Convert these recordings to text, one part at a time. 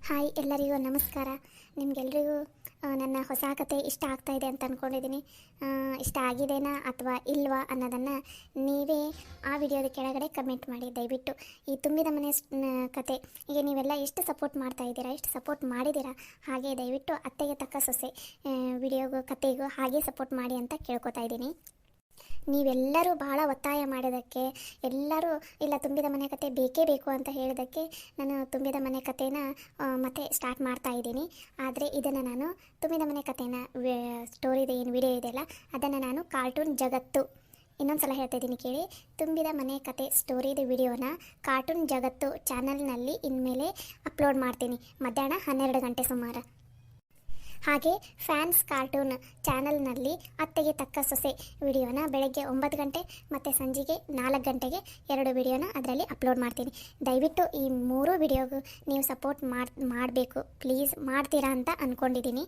Hi ಎಲ್ಲರಿಗೂ ನಮಸ್ಕಾರ. ನಿಮಗೆಲ್ರಿಗೂ ನನ್ನ ಹೊಸ ಕತೆ ಇಷ್ಟ ಆಗ್ತಾ ಇದೆ ಅಂತ ಅಂದ್ಕೊಂಡಿದ್ದೀನಿ. ಇಷ್ಟ ಆಗಿದೆನಾ ಅಥವಾ ಇಲ್ವಾ ಅನ್ನೋದನ್ನು ನೀವೇ ಆ ವಿಡಿಯೋದ ಕೆಳಗಡೆ ಕಮೆಂಟ್ ಮಾಡಿ. ದಯವಿಟ್ಟು ಈ ತುಂಬಿದ ಮನೆ ಕತೆ ಈಗ ನೀವೆಲ್ಲ ಎಷ್ಟು ಸಪೋರ್ಟ್ ಮಾಡ್ತಾ ಇದ್ದೀರಾ, ಎಷ್ಟು ಸಪೋರ್ಟ್ ಮಾಡಿದ್ದೀರಾ, ಹಾಗೆ ದಯವಿಟ್ಟು ಅತ್ತೆಗೆ ತಕ್ಕ ಸೊಸೆ ವಿಡಿಯೋಗೂ ಕತೆಗೂ ಹಾಗೆ ಸಪೋರ್ಟ್ ಮಾಡಿ ಅಂತ ಕೇಳ್ಕೊತಾ ಇದ್ದೀನಿ. ನೀವೆಲ್ಲರೂ ಭಾಳ ಒತ್ತಾಯ ಮಾಡಿದ್ದಕ್ಕೆ, ಎಲ್ಲರೂ ಇಲ್ಲ ತುಂಬಿದ ಮನೆ ಕತೆ ಬೇಕೇ ಬೇಕು ಅಂತ ಹೇಳಿದ್ದಕ್ಕೆ ನಾನು ತುಂಬಿದ ಮನೆ ಕಥೆನ ಮತ್ತೆ ಸ್ಟಾರ್ಟ್ ಮಾಡ್ತಾ ಇದ್ದೀನಿ. ಆದರೆ ಇದನ್ನು ನಾನು ತುಂಬಿದ ಮನೆ ಕಥೆನ ಸ್ಟೋರಿದು ಏನು ವಿಡಿಯೋ ಇದೆಯಲ್ಲ ಅದನ್ನು ನಾನು ಕಾರ್ಟೂನ್ ಜಗತ್ತು, ಇನ್ನೊಂದು ಸಲ ಹೇಳ್ತಾ ಇದ್ದೀನಿ ಕೇಳಿ, ತುಂಬಿದ ಮನೆ ಕತೆ ಸ್ಟೋರಿದು ವಿಡಿಯೋನ ಕಾರ್ಟೂನ್ ಜಗತ್ತು ಚಾನಲ್ನಲ್ಲಿ ಇನ್ಮೇಲೆ ಅಪ್ಲೋಡ್ ಮಾಡ್ತೀನಿ ಮಧ್ಯಾಹ್ನ 12 ಗಂಟೆ ಸುಮಾರು. ಹಾಗೆ ಫ್ಯಾನ್ಸ್ ಕಾರ್ಟೂನ್ ಚಾನಲ್ನಲ್ಲಿ ಅತ್ತೆಗೆ ತಕ್ಕ ಸೊಸೆ ವಿಡಿಯೋನ ಬೆಳಗ್ಗೆ 9 ಗಂಟೆ ಮತ್ತು ಸಂಜೆಗೆ 4 ಗಂಟೆಗೆ 2 ವಿಡಿಯೋನ ಅದರಲ್ಲಿ ಅಪ್ಲೋಡ್ ಮಾಡ್ತೀನಿ. ದಯವಿಟ್ಟು ಈ 3 ವಿಡಿಯೋಗೂ ನೀವು ಸಪೋರ್ಟ್ ಮಾಡಬೇಕು ಪ್ಲೀಸ್. ಮಾಡ್ತೀರಾ ಅಂತ ಅಂದ್ಕೊಂಡಿದ್ದೀನಿ.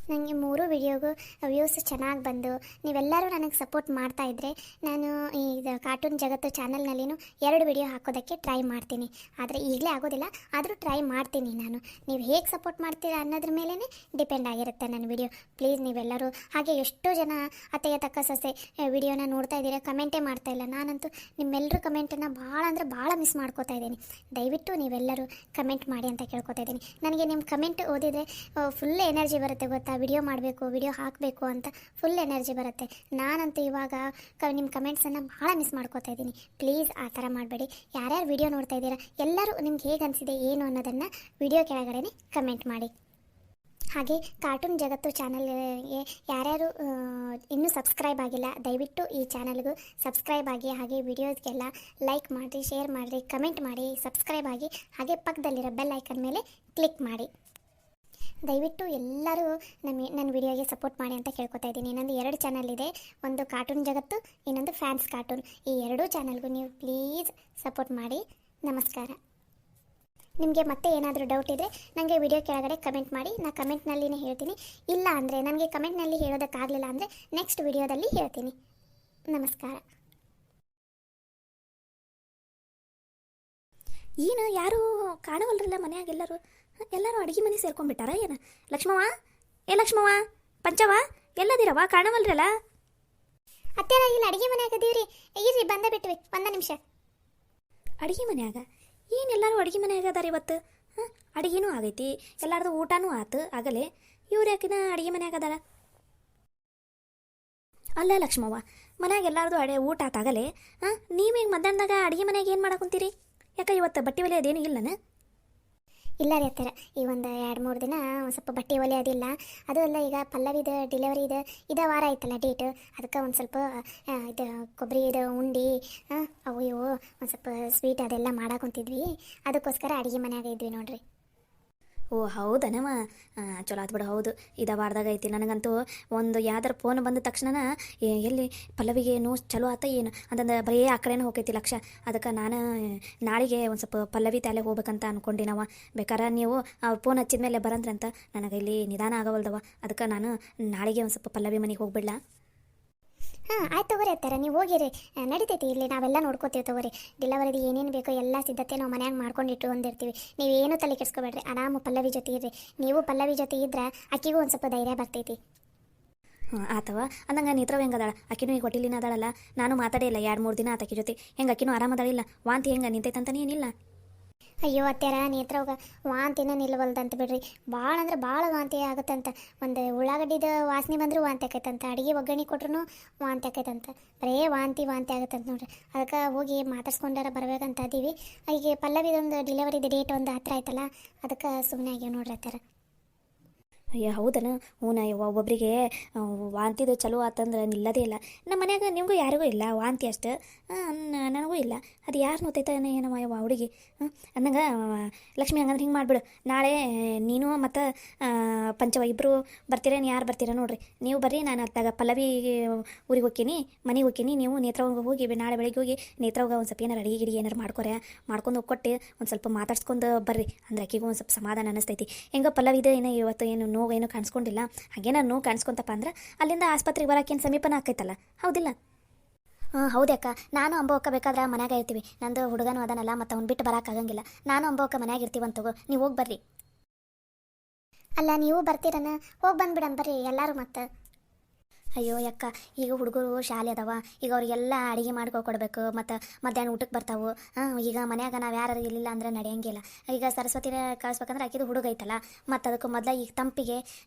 ನನಗೆ 3 ವಿಡಿಯೋಗೂ ವ್ಯೂಸ್ ಚೆನ್ನಾಗಿ ಬಂದು ನೀವೆಲ್ಲರೂ ನನಗೆ ಸಪೋರ್ಟ್ ಮಾಡ್ತಾಯಿದ್ರೆ ನಾನು ಈ ಕಾರ್ಟೂನ್ ಜಗತ್ತು ಚಾನಲ್ನಲ್ಲಿನೂ 2 ವಿಡಿಯೋ ಹಾಕೋದಕ್ಕೆ ಟ್ರೈ ಮಾಡ್ತೀನಿ. ಆದರೆ ಈಗಲೇ ಆಗೋದಿಲ್ಲ, ಆದರೂ ಟ್ರೈ ಮಾಡ್ತೀನಿ ನಾನು. ನೀವು ಹೇಗೆ ಸಪೋರ್ಟ್ ಮಾಡ್ತೀರಾ ಅನ್ನೋದ್ರ ಮೇಲೇ ಡಿಪೆಂಡ್ ಆಗಿರುತ್ತೆ ನನ್ನ ವಿಡಿಯೋ. ಪ್ಲೀಸ್ ನೀವೆಲ್ಲರೂ, ಹಾಗೆ ಎಷ್ಟೋ ಜನ ಅತ್ತೆಗೆ ತಕ್ಕ ಸೊಸೆ ವಿಡಿಯೋನ ನೋಡ್ತಾ ಇದ್ದೀರಾ, ಕಮೆಂಟೇ ಮಾಡ್ತಾಯಿಲ್ಲ. ನಾನಂತೂ ನಿಮ್ಮೆಲ್ಲರೂ ಕಮೆಂಟನ್ನು ಭಾಳ ಅಂದರೆ ಭಾಳ ಮಿಸ್ ಮಾಡ್ಕೋತಾ ಇದ್ದೀನಿ. ದಯವಿಟ್ಟು ನೀವೆಲ್ಲರೂ ಕಮೆಂಟ್ ಮಾಡಿ ಅಂತ ಕೇಳ್ಕೊತಾ ಇದ್ದೀನಿ. ನನಗೆ ನಿಮ್ಮ ಕಮೆಂಟ್ ಓದಿದರೆ ಫುಲ್ ಎನರ್ಜಿ ಬರುತ್ತೆ ಗೊತ್ತಾ, ವಿಡಿಯೋ ಮಾಡಬೇಕು, ವಿಡಿಯೋ ಹಾಕಬೇಕು ಅಂತ ಫುಲ್ ಎನರ್ಜಿ ಬರುತ್ತೆ. ನಾನಂತೂ ಇವಾಗ ನಿಮ್ಮ ಕಮೆಂಟ್ಸನ್ನು ಭಾಳ ಮಿಸ್ ಮಾಡ್ಕೋತಾ ಇದ್ದೀನಿ. ಪ್ಲೀಸ್ ಆ ಥರ ಮಾಡಬೇಡಿ. ಯಾರ್ಯಾರು ವಿಡಿಯೋ ನೋಡ್ತಾ ಇದ್ದೀರಾ ಎಲ್ಲರೂ ನಿಮ್ಗೆ ಹೇಗೆ ಅನಿಸಿದೆ ಏನು ಅನ್ನೋದನ್ನು ವಿಡಿಯೋ ಕೆಳಗಡೆ ಕಮೆಂಟ್ ಮಾಡಿ. ಹಾಗೆ ಕಾರ್ಟೂನ್ ಜಗತ್ತು ಚಾನಲ್ಗೆ ಯಾರ್ಯಾರು ಇನ್ನೂ ಸಬ್ಸ್ಕ್ರೈಬ್ ಆಗಿಲ್ಲ ದಯವಿಟ್ಟು ಈ ಚಾನಲ್ಗೂ ಸಬ್ಸ್ಕ್ರೈಬ್ ಆಗಿ, ಹಾಗೆ ವಿಡಿಯೋಸ್ಗೆಲ್ಲ ಲೈಕ್ ಮಾಡಿರಿ, ಶೇರ್ ಮಾಡಿರಿ, ಕಮೆಂಟ್ ಮಾಡಿ, ಸಬ್ಸ್ಕ್ರೈಬ್ ಆಗಿ, ಹಾಗೆ ಪಕ್ಕದಲ್ಲಿರೋ ಬೆಲ್ ಐಕನ್ ಮೇಲೆ ಕ್ಲಿಕ್ ಮಾಡಿ. ದಯವಿಟ್ಟು ಎಲ್ಲರೂ ನನ್ನ ವಿಡಿಯೋಗೆ ಸಪೋರ್ಟ್ ಮಾಡಿ ಅಂತ ಕೇಳ್ಕೊತಾ ಇದ್ದೀನಿ. ಇನ್ನೊಂದು 2 ಚಾನಲ್ ಇದೆ, ಒಂದು ಕಾರ್ಟೂನ್ ಜಗತ್ತು, ಇನ್ನೊಂದು ಫ್ಯಾನ್ಸ್ ಕಾರ್ಟೂನ್. ಈ 2 ಚಾನಲ್ಗೂ ನೀವು ಪ್ಲೀಸ್ ಸಪೋರ್ಟ್ ಮಾಡಿ. ನಮಸ್ಕಾರ. ನಿಮಗೆ ಮತ್ತೆ ಏನಾದರೂ ಡೌಟ್ ಇದ್ದರೆ ನನಗೆ ವಿಡಿಯೋ ಕೆಳಗಡೆ ಕಮೆಂಟ್ ಮಾಡಿ, ನಾನು ಕಮೆಂಟ್ನಲ್ಲಿನೇ ಹೇಳ್ತೀನಿ. ಇಲ್ಲ ಅಂದರೆ ನನಗೆ ಕಮೆಂಟ್ನಲ್ಲಿ ಹೇಳೋದಕ್ಕಾಗಲಿಲ್ಲ ಅಂದರೆ ನೆಕ್ಸ್ಟ್ ವಿಡಿಯೋದಲ್ಲಿ ಹೇಳ್ತೀನಿ. ನಮಸ್ಕಾರ. ಏನು ಯಾರು ಕಾಣವಲ್ರಲ್ಲ ಮನೆಯಾಗೆಲ್ಲರೂ ಅಡುಗೆ ಮನೆ ಸೇರ್ಕೊಂಡ್ಬಿಟ್ಟಾರ ಏನು? ಲಕ್ಷ್ಮವ್ವ, ಏ ಲಕ್ಷ್ಮವ್ವ, ಪಂಚವ, ಎಲ್ಲದಿರವ ಕಾಣವಲ್ರಲ್ಲ? ಅತ್ತೆರ ಇಲ್ಲಿ ಅಡುಗೆ ಮನೆ ಆಗದೀವ್ರಿ, ಇರ್ರಿ ಬಂದ ಬಿಟ್ವಿ, 1 ನಿಮಿಷ. ಅಡುಗೆ ಮನ್ಯಾಗ ಏನೆಲ್ಲರೂ ಅಡುಗೆ ಮನ್ಯಾಗ ಅದಾರ ಇವತ್ತು? ಅಡುಗೆನೂ ಆಗೈತಿ, ಎಲ್ಲಾರ್ದು ಊಟನೂ ಆತು ಆಗಲೇ. ಇವ್ರು ಯಾಕಿನ ಅಡುಗೆ ಮನ್ಯಾಗ ಅದಾರ? ಅಲ್ಲ ಲಕ್ಷ್ಮವ್ವ, ಮನ್ಯಾಗ ಎಲ್ಲಾರ್ದು ಊಟ ಆತಾಗಲೇ. ನೀವೇನು ಮಧ್ಯಾಹ್ನದಾಗ ಅಡುಗೆ ಮನ್ಯಾಗ ಏನು ಮಾಡಾಕೊಂತೀರಿ? ಯಾಕೆ ಇವತ್ತು ಬಟ್ಟೆ ಒಲೆ ಅದೇನು ಇಲ್ಲನ? ಇಲ್ಲ ರೀ ಅತ್ತರ, ಈ ಒಂದು 2-3 ದಿನ ಒಂದು ಸ್ವಲ್ಪ ಬಟ್ಟೆ ಒಲೆ ಅದಿಲ್ಲ. ಅದು ಅಲ್ಲ, ಈಗ ಪಲ್ಲವಿದು ಡೆಲಿವರಿ ಇದು ವಾರ ಆಯ್ತಲ್ಲ ಡೇಟ್, ಅದಕ್ಕೆ ಒಂದು ಸ್ವಲ್ಪ ಇದು ಕೊಬ್ಬರಿ ಇದು ಉಂಡಿ ಅವು ಇವು ಒಂದು ಸ್ವಲ್ಪ ಸ್ವೀಟ್ ಅದೆಲ್ಲ ಮಾಡಾಕೊಂತಿದ್ವಿ. ಅದಕ್ಕೋಸ್ಕರ ಅಡುಗೆ ಮನ್ಯಾಗ ಇದ್ವಿ ನೋಡ್ರಿ. ಓ ಹೌದನವ, ಚಲೋ ಆತು ಬಿಡು. ಹೌದು, ಇದು ವಾರದಾಗ ಐತಿ. ನನಗಂತೂ ಒಂದು ಯಾವ್ದಾರು ಫೋನ್ ಬಂದ ತಕ್ಷಣ ಎಲ್ಲಿ ಪಲ್ಲವಿಗೆ ಏನು ಚಲೋ ಆತ ಏನು ಅಂತಂದು ಬರೀ ಆ ಕಡೆನೇ ಹೋಗೈತಿ ಲಕ್ಷ. ಅದಕ್ಕೆ ನಾನು ನಾಳೆಗೆ ಒಂದು ಸ್ವಲ್ಪ ಪಲ್ಲವಿ ತಾಲೆ ಹೋಗ್ಬೇಕಂತ ಅಂದ್ಕೊಂಡಿನವ. ಬೇಕಾರೆ ನೀವು ಫೋನ್ ಹಚ್ಚಿದ ಮೇಲೆ ಬರಂದ್ರಂತ, ನನಗೆ ಇಲ್ಲಿ ನಿಧಾನ ಆಗವಲ್ದವ. ಅದಕ್ಕೆ ನಾನು ನಾಳೆಗೆ ಒಂದು ಸ್ವಲ್ಪ ಪಲ್ಲವಿ ಮನೆಗೆ ಹೋಗ್ಬಿಡ್ಲಾ? ಆಯ್ತು ತಗೋರಿ ಅತ್ತರ, ನೀವು ಹೋಗಿರಿ, ನಡಿತೈತಿ. ಇಲ್ಲಿ ನಾವೆಲ್ಲ ನೋಡ್ಕೋತೀವಿ ತಗೋರಿ. ಡೆಲಿವರಿದು ಏನೇನು ಬೇಕೋ ಎಲ್ಲ ಸಿದ್ಧತೆ ನಾವು ಮನ್ಯಾಗ ಮಾಡ್ಕೊಂಡಿಟ್ಟು ಹೊಂದಿರ್ತೀವಿ. ನೀವೇನು ತಲೆ ಕೆಡಿಸ್ಕೊಬೇಡ್ರಿ, ಆರಾಮು ಪಲ್ಲವಿ ಜೊತೆ ಇರ್ರಿ. ನೀವು ಪಲ್ಲವಿ ಜೊತೆ ಇದ್ರೆ ಆಕಿಗೂ ಒಂದು ಸ್ವಲ್ಪ ಧೈರ್ಯ ಬರ್ತೈತಿ. ಆತವ ಅಂದಂಗೆ ನೇತ್ರವ ಹೆಂಗೆ ಅದಾಳ? ಆಕಿನೂ ಈಗ ಹೊಟ್ಟಿಲಿನ ಅದಾಳಲ್ಲ, ನಾನು ಮಾತಾಡೇ ಇಲ್ಲ 2-3 ದಿನ ಆತಕಿ ಜೊತೆ. ಹೆಂಗೆ ಆಕಿನೂ ಆರಾಮದಾಳಿಲ್ಲ? ವಾಂತಿ ಹೆಂಗೆ ನಿಂತೈತಂತಾನೆ ಏನಿಲ್ಲ? ಅಯ್ಯೋ ಅತ್ಯಾರ, ನೇತ್ರವಾಗ ವಾಂತಿನ ನಿಲ್ವಲ್ದಂತ ಬಿಡ್ರಿ. ಭಾಳ ಅಂದ್ರೆ ಭಾಳ ವಾಂತಿ ಆಗುತ್ತಂತ. ಒಂದು ಉಳ್ಳಾಗಡ್ಡಿದ ವಾಸನೆ ಬಂದರೂ ವಾಂತಿ ಆಕೈತಂತ, ಅಡುಗೆ ಒಗ್ಗರಣೆ ಕೊಟ್ರೂ ವಾಂತಿ ಆಕೈತಂತ. ಬರೇ ವಾಂತಿ ಆಗುತ್ತಂತ ನೋಡ್ರಿ. ಅದಕ್ಕೆ ಹೋಗಿ ಮಾತಾಡ್ಸ್ಕೊಂಡಾರ ಬರ್ಬೇಕಂತ ಅದೀವಿ. ಈಗ ಪಲ್ಲವಿದೊಂದು ಡೆಲಿವರಿದು ಡೇಟ್ ಒಂದು ಹತ್ರ ಆಯ್ತಲ್ಲ, ಅದಕ್ಕೆ ಸುಮ್ಮನೆ ಆಗ್ಯಾವ ನೋಡ್ರಿ ಅತ್ಯಾರ. ಅಯ್ಯ ಹೌದನ? ಹ್ಞೂ ಒಬ್ಬೊಬ್ಬರಿಗೆ ವಾಂತಿದು ಚಲೋ ಆತಂದ್ರೆ ನಿಲ್ಲದೇ ಇಲ್ಲ. ನಮ್ಮ ಮನ್ಯಾಗ ನಿಮಗೂ ಯಾರಿಗೂ ಇಲ್ಲ ವಾಂತಿ ಅಷ್ಟು, ನನಗೂ ಇಲ್ಲ. ಅದು ಯಾರು ನೋತೈತಾನೆ ಏನವ ಯವ್ವ ಹುಡುಗಿ. ಅಂದಂಗೆ ಲಕ್ಷ್ಮಿ, ಹಂಗಂದ್ರೆ ಹಿಂಗೆ ಮಾಡಿಬಿಡು. ನಾಳೆ ನೀನು ಮತ್ತು ಪಂಚವ ಇಬ್ಬರು ಬರ್ತೀರೇನು? ಯಾರು ಬರ್ತೀರ ನೋಡ್ರಿ. ನೀವು ಬರ್ರಿ, ನಾನು ಅತ್ತಾಗ ಪಲ್ಲವಿ ಊರಿಗೆ ಹೋಗ್ತೀನಿ, ಮನೆಗೆ ಹೋಗ್ತೀನಿ. ನೀವು ನೇತ್ರವಾಗ ಹೋಗಿ ನಾಳೆ ಬೆಳಿಗ್ಗೆ ಹೋಗಿ ನೇತ್ರವಾಗ ಒಂದು ಸ್ವಲ್ಪ ಏನಾರು ಅಡುಗೆ ಗಿಡಿಗೆ ಏನಾರು ಮಾಡ್ಕೊಂಡು ಹೋಗ್ಕೊಟ್ಟು ಒಂದು ಸ್ವಲ್ಪ ಮಾತಾಡ್ಸ್ಕೊಂಡು ಬರ್ರಿ. ಅಂದ್ರೆ ಆಕೆಗೂ ಒಂದು ಸ್ವಲ್ಪ ಸಮಾಧಾನ ಅನ್ನಿಸ್ತೈತಿ. ಹೆಂಗೆ ಪಲ್ಲವಿದು ಏನೋ ಇವತ್ತು ಏನು ನೋವೇನು ಕಾಣಿಸ್ಕೊಂಡಿಲ್ಲ. ಹಾಗೇನ ನೋವು ಕಾಣಿಸ್ಕೊಂತಪ್ಪ ಅಂದ್ರೆ ಅಲ್ಲಿಂದ ಆಸ್ಪತ್ರೆಗೆ ಬರೋಕ್ಕೇನು ಸಮೀಪನ ಆಕೈತಲ್ಲ, ಹೌದಿಲ್ಲ? ಹೌದಕ್ಕ, ನಾನು ಅಂಬೋಕ್ಕ ಬೇಕಾದ್ರೆ ಮನ್ಯಾಗ ಇರ್ತೀವಿ. ನಂದು ಹುಡುಗನೂ ಅದನಲ್ಲ, ಮತ್ತು ಅವ್ನು ಬಿಟ್ಟು ಬರೋಕ್ಕಾಗಂಗಿಲ್ಲ. ನಾನು ಅಂಬೋಕ್ಕ ಮನ್ಯಾಗ ಇರ್ತೀವಂತ ತಗೋ, ನೀವು ಹೋಗಿ ಬರ್ರಿ. ಅಲ್ಲ ನೀವು ಬರ್ತೀರನ, ಹೋಗಿ ಬಂದ್ಬಿಡನ್ ಬರ್ರಿ ಎಲ್ಲರೂ ಮತ್ತೆ. ಅಯ್ಯೋ ಯಕ್ಕ, ಈಗ ಹುಡುಗರು ಶಾಲೆ ಅದಾವ, ಈಗ ಅವ್ರಿಗೆಲ್ಲ ಅಡುಗೆ ಮಾಡ್ಕೊಡ್ಬೇಕು, ಮತ್ತು ಮಧ್ಯಾಹ್ನ ಊಟಕ್ಕೆ ಬರ್ತಾವು. ಈಗ ಮನ್ಯಾಗ ನಾವು ಯಾರು ಇರಲಿಲ್ಲ ಅಂದ್ರೆ ನಡೆಯಂಗಿಲ್ಲ. ಈಗ ಸರಸ್ವತಿನ ಕಳಿಸ್ಬೇಕಂದ್ರೆ ಆಕಿದು ಹುಡುಗ ಐತಲ್ಲ, ಮತ್ತು ಅದಕ್ಕೆ ಮೊದಲ ಈಗ ತಂಪಿಗೆ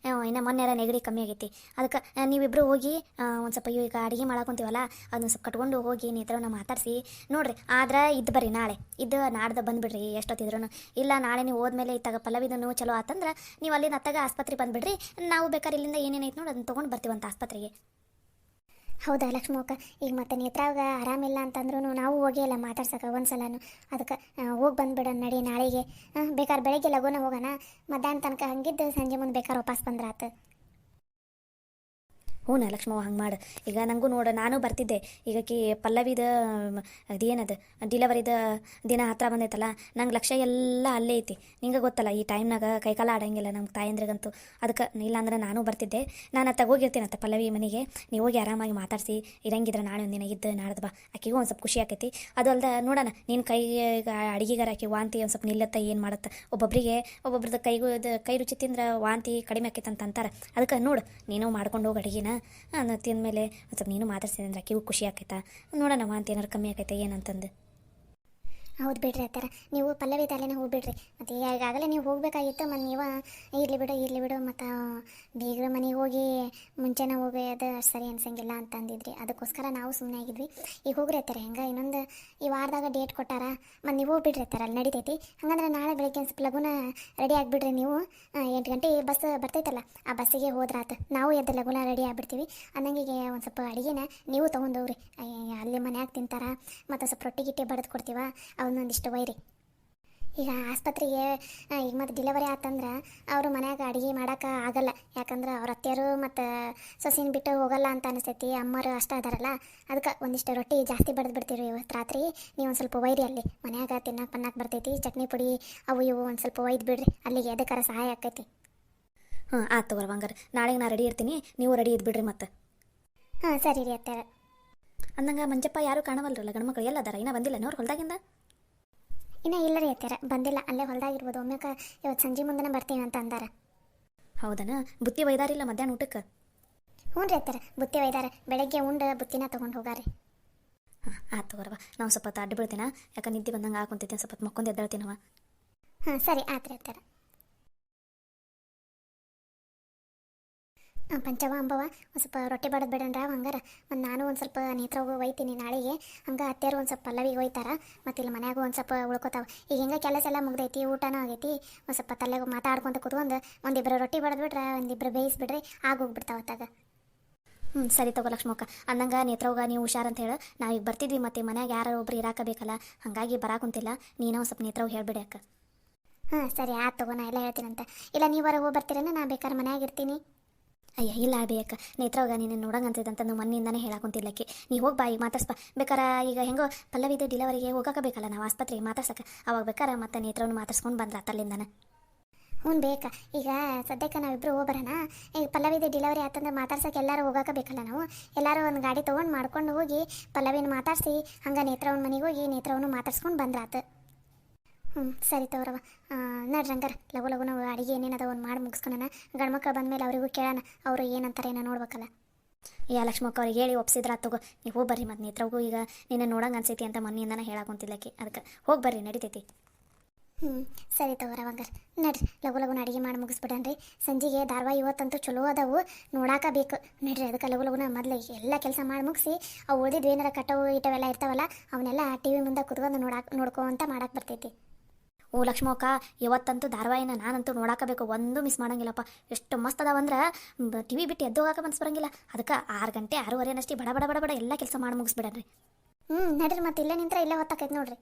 ಇನ್ನು ಮೊನ್ನೆರ ನೆಗಡಿ ಕಮ್ಮಿ ಆಗೈತಿ. ಅದಕ್ಕೆ ನೀವಿಬ್ಬರು ಹೋಗಿ ಒಂದು ಸ್ವಲ್ಪ ಈಗ ಅಡುಗೆ ಮಾಡಾಕೊಂತೀವಲ್ಲ, ಅದನ್ನ ಸ್ವಲ್ಪ ಕಟ್ಕೊಂಡು ಹೋಗಿ ನೇತ್ರವನ್ನ ಮಾತಾಡಿಸಿ ನೋಡ್ರಿ. ಆದ್ರೆ ಇದ್ದು ಬರ್ರಿ, ನಾಳೆ ಇದು ನಾಡ್ದು ಬಂದುಬಿಡ್ರಿ ಎಷ್ಟೊತ್ತಿದ್ರು. ಇಲ್ಲ ನಾಳೆ ನೀವು ಹೋದ್ಮೇಲೆ ಇತ್ತಾಗ ಪಲ್ಲವಿದನು ಚಲೋ ಆತಂದ್ರೆ ನೀವು ಅಲ್ಲಿಂದ ಅತ್ತಾಗ ಆಸ್ಪತ್ರೆಗೆ ಬಂದುಬಿಡ್ರಿ. ನಾವು ಬೇಕಾದ್ರೆ ಇಲ್ಲಿಂದ ಏನೇನೈತೆ ನೋಡಿ ಅದನ್ನ ತೊಗೊಂಡು ಬರ್ತೀವಂತ ಆಸ್ಪತ್ರೆಗೆ. ಹೌದಾ ಲಕ್ಷ್ಮಕ್ಕ, ಈಗ ಮತ್ತೆ ನೇತ್ರಾಗ ಆರಾಮಿಲ್ಲ ಅಂತಂದ್ರೂ ನಾವು ಹೋಗಿ ಎಲ್ಲ ಮಾತಾಡ್ಸಕ್ಕೆ ಒಂದ್ಸಲನು. ಅದಕ್ಕೆ ಹೋಗಿ ಬಂದ್ಬಿಡೋಣ ನಡಿ ನಾಳೆಗೆ. ಬೇಕಾದ್ರೆ ಬೆಳಗ್ಗೆ ಲಘುನ ಹೋಗೋಣ, ಮಧ್ಯಾಹ್ನ ತನಕ ಹಂಗಿದ್ದು ಸಂಜೆ ಮುಂದೆ ಬೇಕಾದ್ರೆ ವಾಪಸ್ ಬಂದ್ರಾತು. ಹ್ಞೂ ಲಕ್ಷ್ಮವ್ವ, ಹಂಗೆ ಮಾಡು. ಈಗ ನನಗೂ ನೋಡು, ನಾನು ಬರ್ತಿದ್ದೆ. ಈಗ ಪಲ್ಲವಿದ ಅದೇನದು ಡಿಲವರಿದ ದಿನ ಹತ್ರ ಬಂದೈತಲ್ಲ, ನಂಗೆ ಲಕ್ಷ್ಯ ಎಲ್ಲ ಅಲ್ಲೇ ಐತಿ. ನಿಂಗೆ ಗೊತ್ತಲ್ಲ ಈ ಟೈಮ್ನಾಗ ಕೈಕಾಲ ಆಡಂಗಿಲ್ಲ ನಮ್ಮ ತಾಯಂದ್ರಿಗಂತೂ. ಅದಕ್ಕೆ ಇಲ್ಲಾಂದ್ರೆ ನಾನು ಬರ್ತಿದ್ದೆ. ನಾನು ತಗೋಗಿರ್ತೀನಂತ ಪಲ್ಲವಿ ಮನೆಗೆ. ನೀವು ಹೋಗಿ ಆರಾಮಾಗಿ ಮಾತಾಡಿಸಿ ಇರಂಗಿದ್ರೆ ನಾಳೆ ಒಂದಿನ ಇದ್ದು ನಾಡ್ದು ಬಾ. ಆಕೆಗೂ ಒಂದು ಸ್ವಲ್ಪ ಖುಷಿ ಆಕೈತಿ. ಅದು ಅಲ್ದ ನೋಡೋಣ, ನಿನ್ನ ಕೈಗೆ ಅಡುಗೆಗಾರ ಆಕೆ ವಾಂತಿ ಒಂದು ಸ್ವಲ್ಪ ನಿಲ್ಲತ್ತ ಏನು ಮಾಡುತ್ತೆ. ಒಬ್ಬೊಬ್ರದ್ದು ಕೈ ರುಚಿ ತಿಂದ್ರೆ ವಾಂತಿ ಕಡಿಮೆ ಆಕೈತೆ ಅಂತ ಅಂತಾರೆ. ಅದಕ್ಕೆ ನೋಡು, ನೀನು ಮಾಡ್ಕೊಂಡು ಹೋಗಿ ಅಡುಗೆನ ತಿಂದಮೇಲೆ ಒಂದು ಸ್ವಲ್ಪ ನೀನು ಮಾತಾಡ್ಸಿದ್ರೆ ಅಂದ್ರೆ ಆಕೆಗೂ ಖುಷಿ ಆಕೈತಾ. ನೋಡೋಣ ವಾಂತಿ ಏನಾರು ಕಮ್ಮಿ ಆಕೈತೆ ಏನಂತಂದು. ಹೌದು ಬಿಡ್ರಿ ಆ ಥರ ನೀವು ಪಲ್ಲವಿ ತಾಲೇನೆ ಹೋಗ್ಬಿಡ್ರಿ. ಮತ್ತು ಈಗಾಗಲೇ ನೀವು ಹೋಗಬೇಕಾಗಿತ್ತು, ಮತ್ತು ನೀವು ಇರಲಿ ಬಿಡು ಮತ್ತು ಬೀಗ್ರ ಮನೆಗೆ ಹೋಗಿ ಮುಂಚೆನೇ ಹೋಗಿ ಅದು ಸರಿ ಅನ್ಸಂಗಿಲ್ಲ ಅಂತ ಅಂದಿದ್ರಿ. ಅದಕ್ಕೋಸ್ಕರ ನಾವು ಸುಮ್ಮನೆ ಆಗಿದ್ವಿ. ಈಗ ಹೋಗ್ರಿ ಅತ್ತಾರೆ, ಹೆಂಗೆ ಇನ್ನೊಂದು ಈ ವಾರದಾಗ ಡೇಟ್ ಕೊಟ್ಟಾರ, ಮತ್ತು ನೀವು ಹೋಗ್ಬಿಡ್ರಿ ಅತ್ತಾರೆ, ಅಲ್ಲಿ ನಡಿತೈತಿ. ಹಂಗಂದ್ರೆ ನಾಳೆ ಬೆಳಗ್ಗೆ ಒಂದು ಸ್ವಲ್ಪ ಲಘುನ ರೆಡಿ ಆಗಿಬಿಡ್ರಿ ನೀವು. 8 ಗಂಟೆ ಬಸ್ ಬರ್ತೈತಲ್ಲ, ಆ ಬಸ್ಸಿಗೆ ಹೋದ್ರಾತು. ನಾವು ಎದ್ದು ಲಘುನ ರೆಡಿ ಆಗಿಬಿಡ್ತೀವಿ. ಅನ್ನಂಗಿಗೆ ಒಂದು ಸ್ವಲ್ಪ ಅಡುಗೆನ ನೀವು ತೊಗೊಂಡೋಗ್ರಿ. ಅಲ್ಲಿ ಮನ್ಯಾಗ ತಿಂತಾರ, ಮತ್ತು ಸ್ವಲ್ಪ ರೊಟ್ಟಿ ಗಿಟ್ಟಿ ಬಡ್ದು ಕೊಡ್ತೀವ, ಅವನ್ನೊಂದಿಷ್ಟು ಒಯ್ರಿ. ಈಗ ಆಸ್ಪತ್ರೆಗೆ ಈಗ ಮತ್ತು ಡಿಲಿವರಿ ಆತಂದ್ರೆ ಅವರು ಮನ್ಯಾಗ ಅಡುಗೆ ಮಾಡೋಕೆ ಆಗಲ್ಲ. ಯಾಕಂದ್ರೆ ಅವ್ರ ಅತ್ತೆಯರು ಮತ್ತು ಸೊಸಿನ ಬಿಟ್ಟು ಹೋಗಲ್ಲ ಅಂತ ಅನಿಸ್ತೈತಿ. ಅಮ್ಮರು ಅಷ್ಟೇ ಅದಾರಲ್ಲ, ಅದಕ್ಕೆ ಒಂದಿಷ್ಟು ರೊಟ್ಟಿ ಜಾಸ್ತಿ ಬಡ್ದು ಬಿಡ್ತೀವಿ ಇವತ್ತು ರಾತ್ರಿ. ನೀವು ಒಂದು ಸ್ವಲ್ಪ ಒಯ್ರಿ, ಅಲ್ಲಿ ಮನ್ಯಾಗ ತಿನ್ನಕ್ಕೆ ಬರ್ತೈತಿ. ಚಟ್ನಿ ಪುಡಿ ಅವು ಇವು ಒಂದು ಸ್ವಲ್ಪ ಒಯ್ದು ಬಿಡ್ರಿ, ಅಲ್ಲಿಗೆ ಅದಕ್ಕಾರ ಸಹಾಯ ಆಕೈತಿ. ಆಯ್ತು ತಗೋರಿ ಹಂಗಾರೆ, ನಾಳೆಗೆ ನಾನು ರೆಡಿ ಇರ್ತೀನಿ, ನೀವು ರೆಡಿ ಇದ್ಬಿಡ್ರಿ ಮತ್ತೆ. ಸರಿ ರೀ ಅತ್ತಾರೆ. ಅಂದಂಗೆ ಮಂಜಪ್ಪ ಯಾರು ಕಾಣವಲ್ರಲ್ಲ, ಗಂಡ್ಮಕ್ಳು ಎಲ್ಲ ಅದಾರ, ಇನ್ನೂ ಬಂದಿಲ್ಲ ಅವ್ರು ಹೊಲ್ದಾಗಿಂದ? ಇನ್ನೂ ಇಲ್ಲ ರೀ ಅತ್ತಾರೆ, ಬಂದಿಲ್ಲ, ಅಲ್ಲೇ ಹೊಲ್ದಾಗಿರ್ಬೋದು. ಒಮ್ಮೆಕ ಇವತ್ತು ಸಂಜೆ ಮುಂದೆ ಬರ್ತೀನಿ ಅಂತ ಅಂದಾರ. ಹೌದನ? ಬುತ್ತಿ ಒಯ್ದಾರಿಲ್ಲ ಮಧ್ಯಾಹ್ನ ಊಟಕ್ಕೆ? ಹ್ಞೂ ರೀ ಅತ್ತಾರೆ, ಬುತ್ತಿ ಒಯ್ದಾರೆ. ಬೆಳಗ್ಗೆ ಉಂಡು ಬುತ್ತಿನ ತೊಗೊಂಡು ಹೋಗಾರೆ. ಆಯ್ತು ತಗೋರವ, ನಾವು ಸ್ವಲ್ಪ ಅಡ್ಡ ಬೀಳ್ತೀನ, ಯಾಕೆ ನಿದ್ದೆ ಬಂದಂಗೆ ಹಾಕೊಂತೈತಿ, ಸ್ವಲ್ಪ ಮಕ್ಕೊಂದು ಎದ್ದೇಳ್ತೀನವ. ಸರಿ ಆತ್ರಿ ಅತ್ತಾರೆ. ಪಂಚವ ಅಂಬವ ಒಂದು ಸ್ವಲ್ಪ ರೊಟ್ಟಿ ಬಡದು ಬಿಡಣ್ರ ಹಂಗಾರ. ಮತ್ತು ನಾನು ಒಂದು ಸ್ವಲ್ಪ ನೇತ್ರಗೂ ಒಯ್ತೀನಿ ನಾಳೆಗೆ. ಹಂಗೆ ಅತ್ತೆಯರು ಒಂದು ಸ್ವಲ್ಪ ಪಲ್ಲವಿಗೆ ಒಯ್ತಾರ, ಮತ್ತು ಇಲ್ಲಿ ಮನ್ಯಾಗೂ ಒಂದು ಸ್ವಲ್ಪ ಉಳ್ಕೋತಾವ. ಈಗ ಹೆಂಗೆ ಕೆಲಸ ಎಲ್ಲ ಮುಗ್ದೈತಿ, ಊಟನೂ ಆಗೈತಿ. ಒಂದು ಸ್ವಲ್ಪ ತಲೆಗೂ ಮಾತಾಡ್ಕೊತ ಕೂತ್ಕೊಂಡು ಒಂದಿಬ್ಬರು ರೊಟ್ಟಿ ಬಡದ್ಬಿಟ್ರೆ ಒಂದಿಬ್ಬರು ಬೇಯಿಸ್ಬಿಡ್ರಿ, ಆಗೋಗ್ಬಿಡ್ತಾವ ಅತ್ತಾಗ. ಸರಿ ತಗೋ ಲಕ್ಷ್ಮಕ್ಕ. ಅಂದಂಗೆ ನೇತ್ರವ್ಗ ನೀವು ಹುಷಾರಂತ ಹೇಳು. ನಾವೀಗ ಬರ್ತಿದ್ವಿ, ಮತ್ತು ಮನ್ಯಾಗ ಯಾರು ಒಬ್ರು ಇರಾಕಬೇಕಲ್ಲ, ಹಾಗಾಗಿ ಬರಾಕುಂತಿಲ್ಲ. ನೀನೋ ಒಂದು ಸ್ವಲ್ಪ ನೇತ್ರವ್ಗೆ ಹೇಳ್ಬಿಡಿ ಅಕ್ಕ. ಸರಿ ಆಯ್ತು ತಗೋ, ನಾ ಎಲ್ಲ ಹೇಳ್ತೀನಂತ. ಇಲ್ಲ ನೀವು ಹೊರಗೆ ಹೋಗಿ ಬರ್ತೀರೇನ, ನಾ ಬೇಕಾದ್ರೆ ಮನ್ಯಾಗ ಇರ್ತೀನಿ. ಅಯ್ಯ ಇಲ್ಲ ಬೇಕ, ನೇತ್ರವ್ಗ ನೀನು ನೋಡಂಗಂತಿದ್ದಂತ ಮೊನ್ನೆಯಿಂದನೇ ಹೇಳಾಕೊಂತಿಲ್ಲಕ್ಕೆ. ನೀವು ಹೋಗಿ ಬಾ, ಈಗ ಮಾತಾಡ್ಸ್ಬಾ. ಬೇಕಾರೆ ಈಗ ಹೆಂಗೋ ಪಲ್ಲವಿದು ಡಿಲಿವರಿಗೆ ಹೋಗಬೇಕಲ್ಲ ನಾವು ಆಸ್ಪತ್ರೆಗೆ ಮಾತಾಡ್ಸಕ್ಕೆ, ಅವಾಗ ಬೇಕಾರೆ ಮತ್ತೆ ನೇತ್ರವನ್ನು ಮಾತಾಡ್ಸ್ಕೊಂಡು ಬಂದ್ರೆ ಅತ್ತಲ್ಲಿಂದನ. ಹ್ಞೂ ಬೇಕಾ, ಈಗ ಸದ್ಯಕ್ಕೆ ನಾವಿಬ್ಬರು ಹೋಗ್ಬರೋಣ. ಈಗ ಪಲ್ಲವಿದು ಡಿಲಿವರಿ ಆತಂದ್ರೆ ಮಾತಾಡ್ಸೋಕೆ ಎಲ್ಲರೂ ಹೋಗಬೇಕಲ್ಲ ನಾವು. ಎಲ್ಲರೂ ಒಂದು ಗಾಡಿ ತೊಗೊಂಡು ಮಾಡ್ಕೊಂಡು ಹೋಗಿ ಪಲ್ಲವಿನ ಮಾತಾಡಿಸಿ ಹಂಗೆ ನೇತ್ರವನ್ನ ಮನೆಗೆ ಹೋಗಿ ನೇತ್ರವನ್ನು ಮಾತಾಡ್ಸ್ಕೊಂಡು ಬಂದ್ರಾತು. ಸರಿ ತಗೋರವ. ನಡ್ರಿ ಹಂಗಾರೆ ಲಘು ನಾವು ಅಡುಗೆ ಏನೇನದ ಒಂದು ಮಾಡಿ ಮುಗಿಸ್ಕೊಳಣ. ಗಂಡ್ಮಕ್ಳು ಬಂದಮೇಲೆ ಅವರಿಗೂ ಕೇಳೋಣ, ಅವರು ಏನಂತಾರೆ ಏನೋ ನೋಡ್ಬೇಕಲ್ಲ. ಯಾ ಲಕ್ಷ್ಮಕ್ಕ ಅವ್ರಿಗೆ ಹೇಳಿ ಒಪ್ಸಿದ್ರ ತಗೋ. ನೀವು ಹೋಗಿ ಬರ್ರಿ, ಮತ್ತು ನೇತ್ರವ್ಗೂ ಈಗ ನಿನ್ನ ನೋಡಂಗೆ ಅನ್ಸೈತಿ ಅಂತ ಮೊನ್ನೆಯಿಂದನೇ ಹೇಳಾಕೊಂತಿಲ್ಲಕ್ಕೆ. ಅದಕ್ಕೆ ಹೋಗಿ ಬರ್ರಿ, ನಡಿತೈತಿ. ಸರಿ ತಗೋರವ ಹಂಗಾರೆ. ನಡ್ರಿ ಲಘುನ ಅಡುಗೆ ಮಾಡಿ ಮುಗಿಸ್ಬಿಡನ್ರಿ. ಸಂಜೆಗೆ ಧಾರಾವಾಹಿ ಇವತ್ತಂತೂ ಚಲೋ ಅದಾವು, ನೋಡಾಕಬೇಕು. ನಡ್ರಿ ಅದಕ್ಕೆ ಲಘುನ ಮೊದಲು ಎಲ್ಲ ಕೆಲಸ ಮಾಡಿ ಮುಗಿಸಿ ಅವು ಉಳಿದಿದ್ದು ಏನಾರ ಕಟ್ಟವು ಇಟ್ಟವೆಲ್ಲ ಇರ್ತಾವಲ್ಲ ಅವನ್ನೆಲ್ಲ ಟಿ.ವಿ ಮುಂದೆ ಕುತ್ಕೊಂಡು ನೋಡ್ಕೊಂತ ಮಾಡಕ್ಕೆ ಬರ್ತೈತಿ. ಓ ಲಕ್ಷ್ಮಕ್ಕ, ಇವತ್ತಂತೂ ಧಾರಾವಾಹಿನ ನಾನಂತೂ ನೋಡಾಕಬೇಕು, ಒಂದು ಮಿಸ್ ಮಾಡಂಗಿಲ್ಲಪ್ಪ. ಎಷ್ಟು ಮಸ್ತ್ ಅದಾವಂದ್ರೆ ಟಿ.ವಿ ಬಿಟ್ಟು ಎದ್ದು ಹೋಗಕ್ಕೆ ಮನ್ಸು ಬರಂಗಿಲ್ಲ. ಅದಕ್ಕೆ 6 ಗಂಟೆ 6:30 ಬಡ ಎಲ್ಲ ಕೆಲಸ ಮಾಡಿ ಮುಗಿಸ್ಬಿಡನ್ರಿ. ನಡ್ರಿ, ಮತ್ತೆ ಇಲ್ಲೇ ನಿಂತ್ರೆ ಇಲ್ಲೇ ಹೊತ್ತಾಕೈತೆ ನೋಡ್ರಿ.